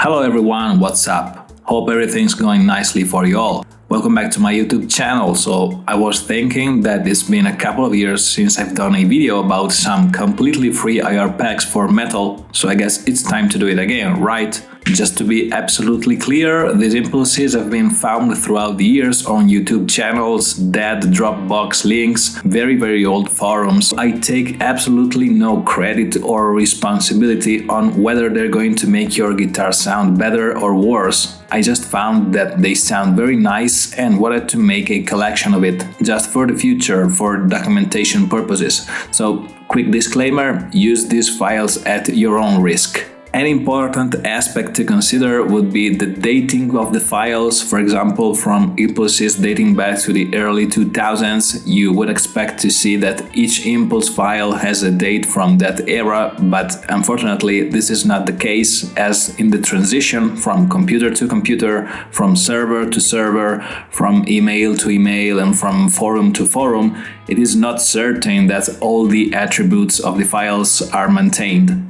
Hello everyone, what's up? Hope everything's going nicely for you all. Welcome back to my YouTube channel. So I was thinking that it's been a couple of years since I've done a video about some completely free IR packs for metal, so I guess it's time to do it again, right? Just to be absolutely clear, these impulses have been found throughout the years on YouTube channels, dead Dropbox links, very old forums. I take absolutely no credit or responsibility on whether they're going to make your guitar sound better or worse. I just found that they sound very nice and wanted to make a collection of it, just for the future, for documentation purposes. So, quick disclaimer, use these files at your own risk. An important aspect to consider would be the dating of the files. For example, from impulses dating back to the early 2000s, you would expect to see that each impulse file has a date from that era, but unfortunately this is not the case, as in the transition from computer to computer, from server to server, from email to email, and from forum to forum, it is not certain that all the attributes of the files are maintained.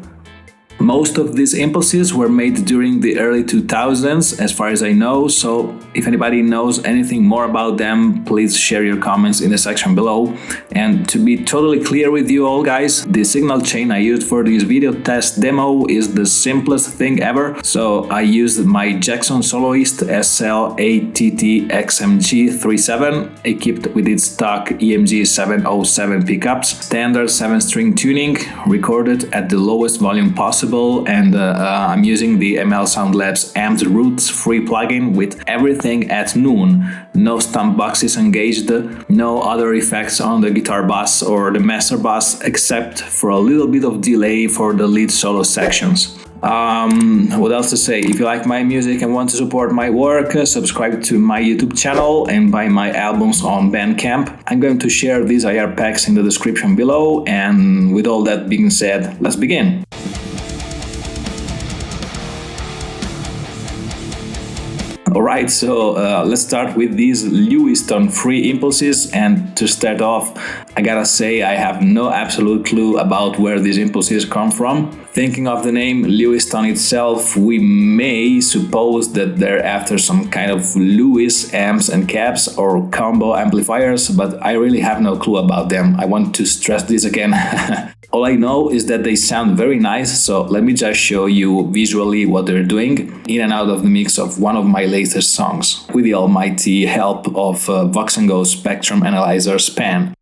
Most of these impulses were made during the early 2000s, as far as I know, so if anybody knows anything more about them, please share your comments in the section below. And to be totally clear with you all guys, the signal chain I used for this video test demo is the simplest thing ever. So I used my Jackson Soloist SL-ATT-XMG37, equipped with its stock EMG 707 pickups, standard 7-string tuning, recorded at the lowest volume possible, and I'm using the ML Sound Labs Amped Roots free plugin with everything at noon. No stump boxes engaged, no other effects on the guitar bass or the master bass, except for a little bit of delay for the lead solo sections. What else to say? If you like my music and want to support my work, subscribe to my YouTube channel and buy my albums on BandCamp. I'm going to share these IR packs in the description below, and with all that being said, let's begin. Alright, so let's start with these Lewiston free impulses, and to start off, I gotta say I have no absolute clue about where these impulses come from. Thinking of the name Lewiston itself, we may suppose that they're after some kind of Lewis amps and caps or combo amplifiers, but I really have no clue about them. I want to stress this again. All I know is that they sound very nice, so let me just show you visually what they're doing in and out of the mix of one of my latest songs, with the almighty help of Vox & Go Spectrum Analyzer Span.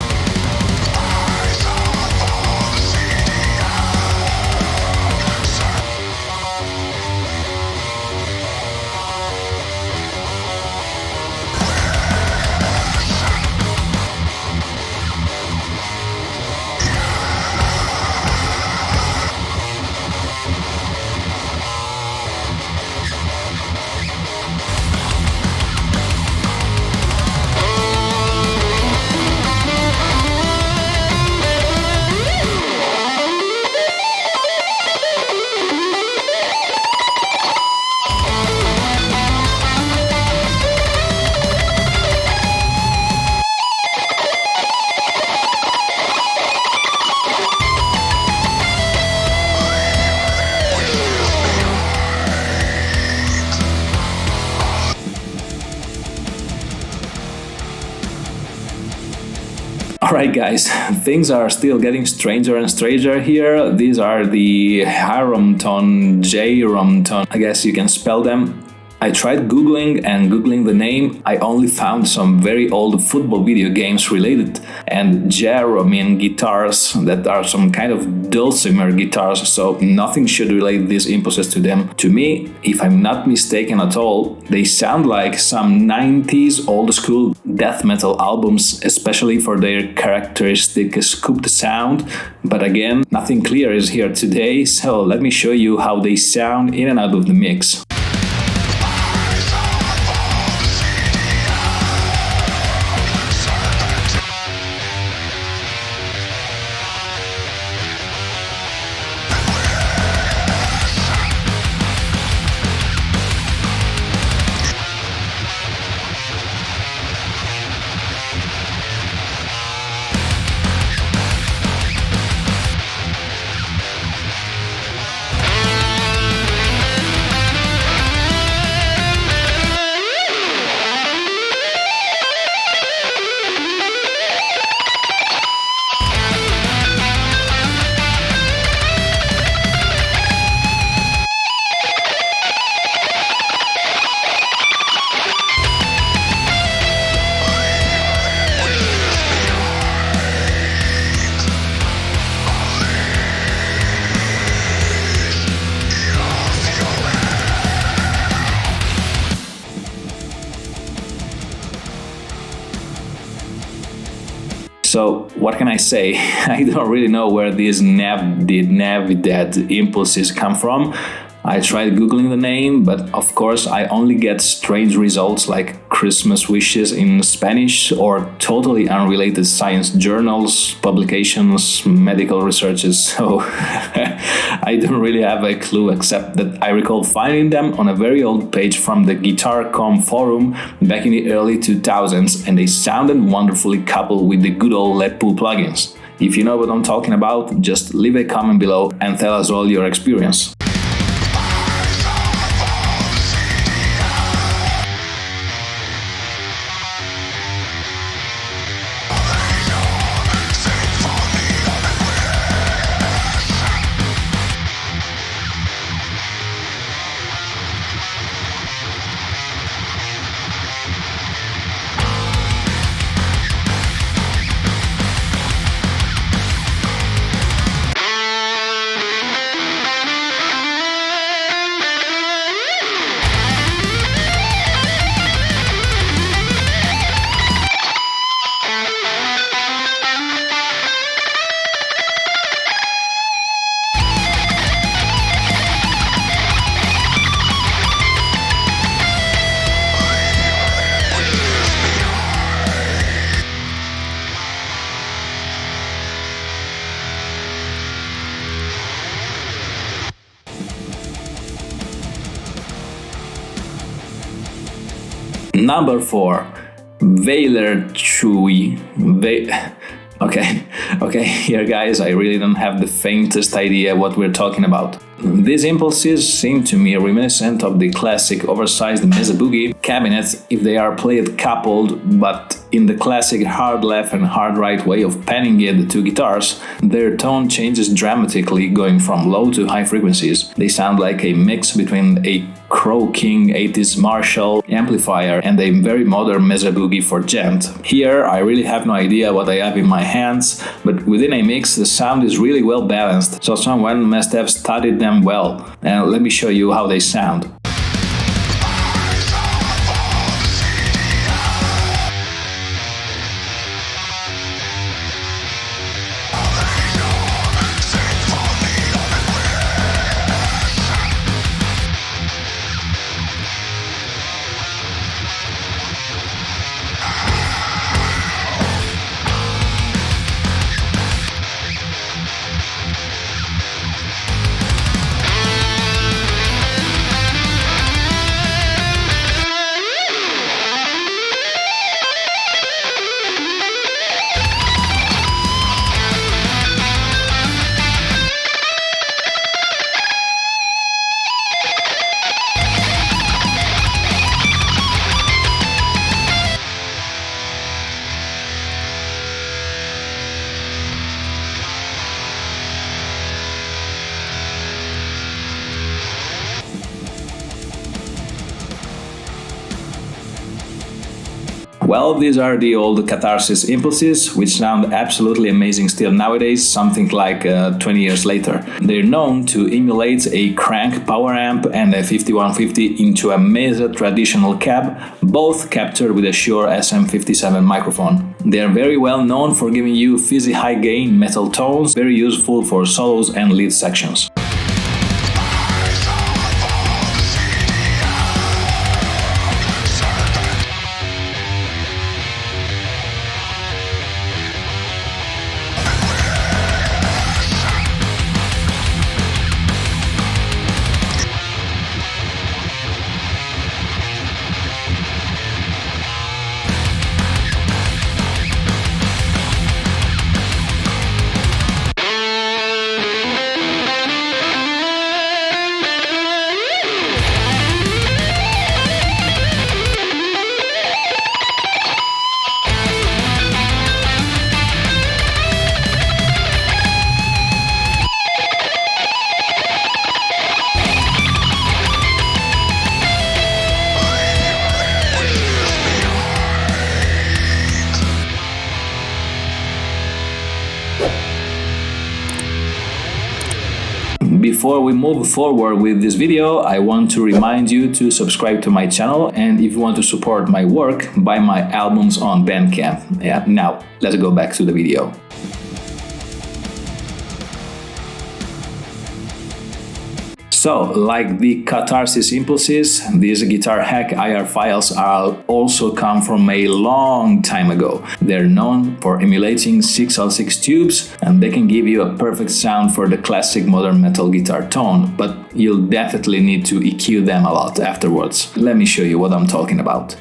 Alright guys, things are still getting stranger and stranger here. These are the Jaromton, I guess you can spell them. I tried googling the name. I only found some very old football video games related, and Jaromton guitars that are some kind of dulcimer guitars, so nothing should relate these impulses to them. To me, if I'm not mistaken at all, they sound like some 90s old school death metal albums, especially for their characteristic scooped sound. But again, nothing clear is here today, so let me show you how they sound in and out of the mix. So what can I say? I don't really know where these Navdid impulses come from. I tried googling the name, but of course I only get strange results like Christmas wishes in Spanish or totally unrelated science journals, publications, medical researches, so I don't really have a clue except that I recall finding them on a very old page from the Guitar.com forum back in the early 2000s, and they sounded wonderfully coupled with the good old Lepu plugins. If you know what I'm talking about, just leave a comment below and tell us all your experience. Number 4, Valertcui. Okay, here guys, I really don't have the faintest idea what we're talking about. These impulses seem to me reminiscent of the classic oversized mesa boogie cabinets if they are played coupled, but in the classic hard left and hard right way of panning the two guitars, their tone changes dramatically going from low to high frequencies. They sound like a mix between a Crow King 80s Marshall amplifier and a very modern mesa boogie for gent. Here I really have no idea what I have in my hands, but within a mix the sound is really well balanced, so someone must have studied them well. And let me show you how they sound. Well, these are the old Catharsis impulses, which sound absolutely amazing still nowadays, something like 20 years later. They're known to emulate a crank power amp and a 5150 into a Mesa traditional cab, both captured with a Shure SM57 microphone. They're very well known for giving you fizzy high-gain metal tones, very useful for solos and lead sections. Before we move forward with this video, I want to remind you to subscribe to my channel, and if you want to support my work, buy my albums on BandCamp. Yeah, now let's go back to the video. So, like the Catharsis impulses, these Guitarhack IR files also come from a long time ago. They're known for emulating 6L6 tubes, and they can give you a perfect sound for the classic modern metal guitar tone, but you'll definitely need to EQ them a lot afterwards. Let me show you what I'm talking about.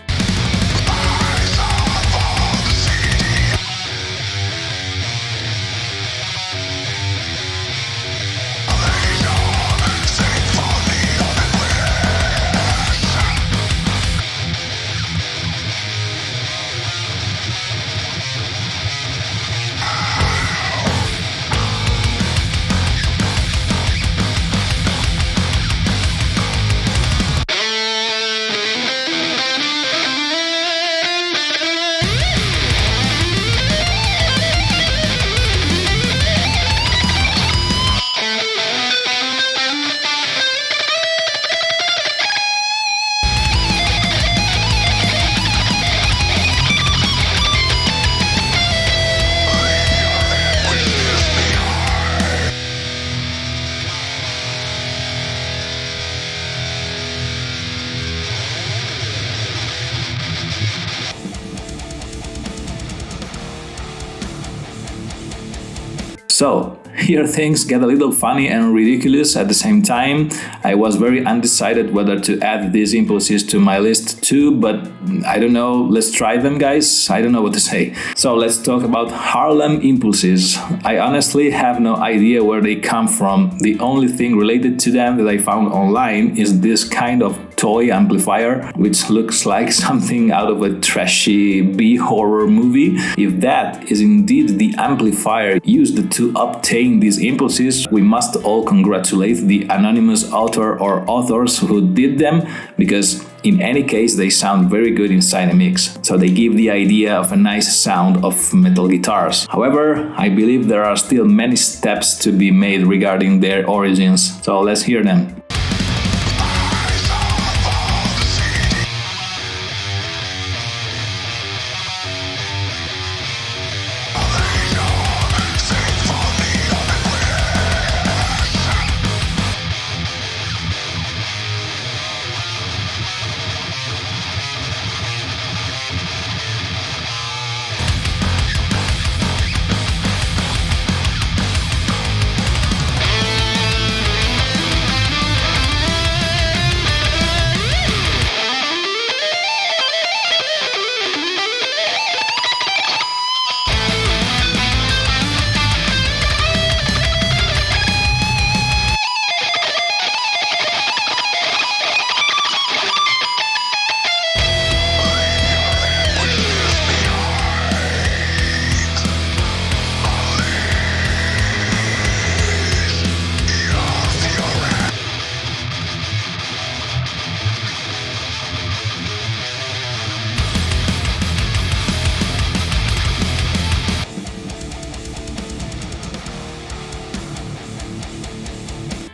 So, here things get a little funny and ridiculous at the same time. I was very undecided whether to add these impulses to my list too, but I don't know, let's try them, guys. I don't know what to say. So let's talk about Harlem impulses. I honestly have no idea where they come from. The only thing related to them that I found online is this kind of toy amplifier, which looks like something out of a trashy B-horror movie. If that is indeed the amplifier used to obtain these impulses, we must all congratulate the anonymous author or authors who did them, because in any case they sound very good inside a mix. So they give the idea of a nice sound of metal guitars. However, I believe there are still many steps to be made regarding their origins. So let's hear them.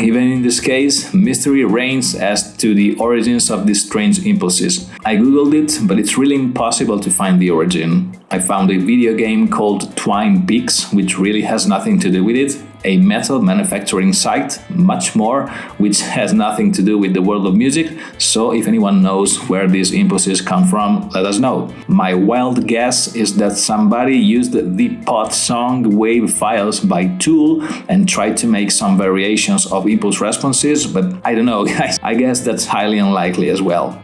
Even in this case, mystery reigns as to the origins of these strange impulses. I googled it, but it's really impossible to find the origin. I found a video game called Twine Peaks, which really has nothing to do with it, a metal manufacturing site, much more, which has nothing to do with the world of music, so if anyone knows where these impulses come from, let us know. My wild guess is that somebody used the pot song wave files by Tool and tried to make some variations of impulse responses, but I don't know, guys. I guess that's highly unlikely as well.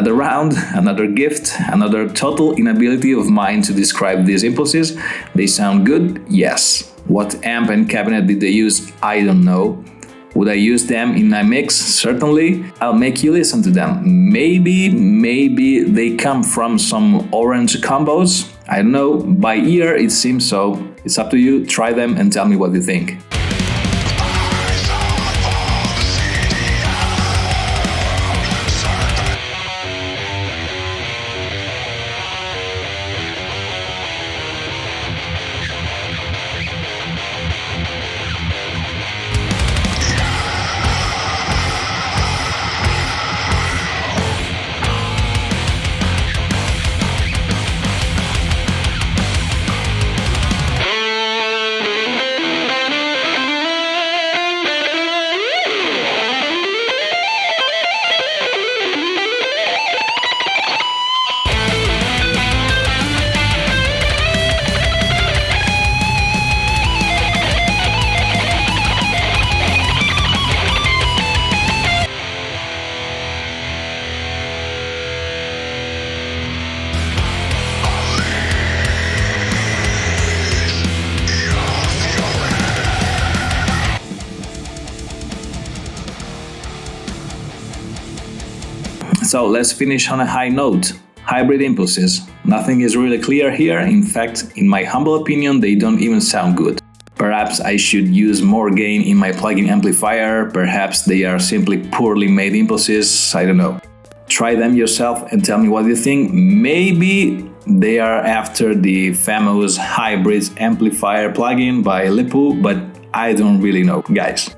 Another round, another gift, another total inability of mine to describe these impulses. They sound good? Yes. What amp and cabinet did they use? I don't know. Would I use them in my mix? Certainly. I'll make you listen to them. Maybe they come from some orange combos. I don't know. By ear, it seems so. It's up to you. Try them and tell me what you think. So let's finish on a high note. Hybrid impulses. Nothing is really clear here. In fact, in my humble opinion, they don't even sound good. Perhaps I should use more gain in my plug-in amplifier. Perhaps they are simply poorly made impulses. I don't know. Try them yourself and tell me what you think. Maybe they are after the famous hybrid amplifier plugin by Lipu, but I don't really know, guys.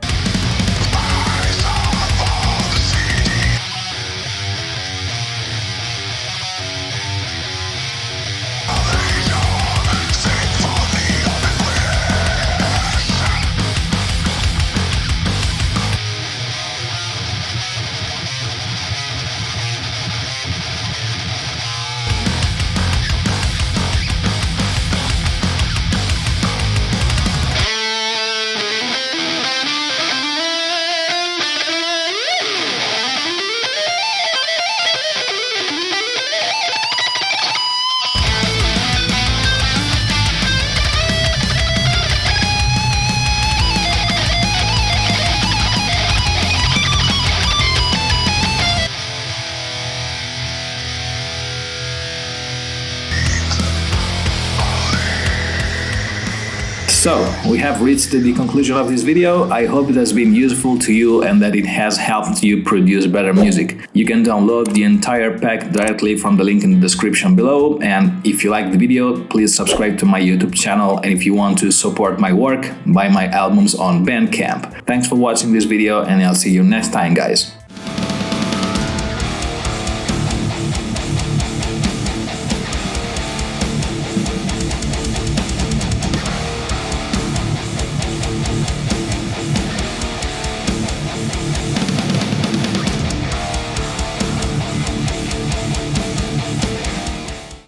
So, we have reached the conclusion of this video. I hope it has been useful to you and that it has helped you produce better music. You can download the entire pack directly from the link in the description below, and if you like the video, please subscribe to my YouTube channel, and if you want to support my work, buy my albums on BandCamp. Thanks for watching this video, and I'll see you next time, guys.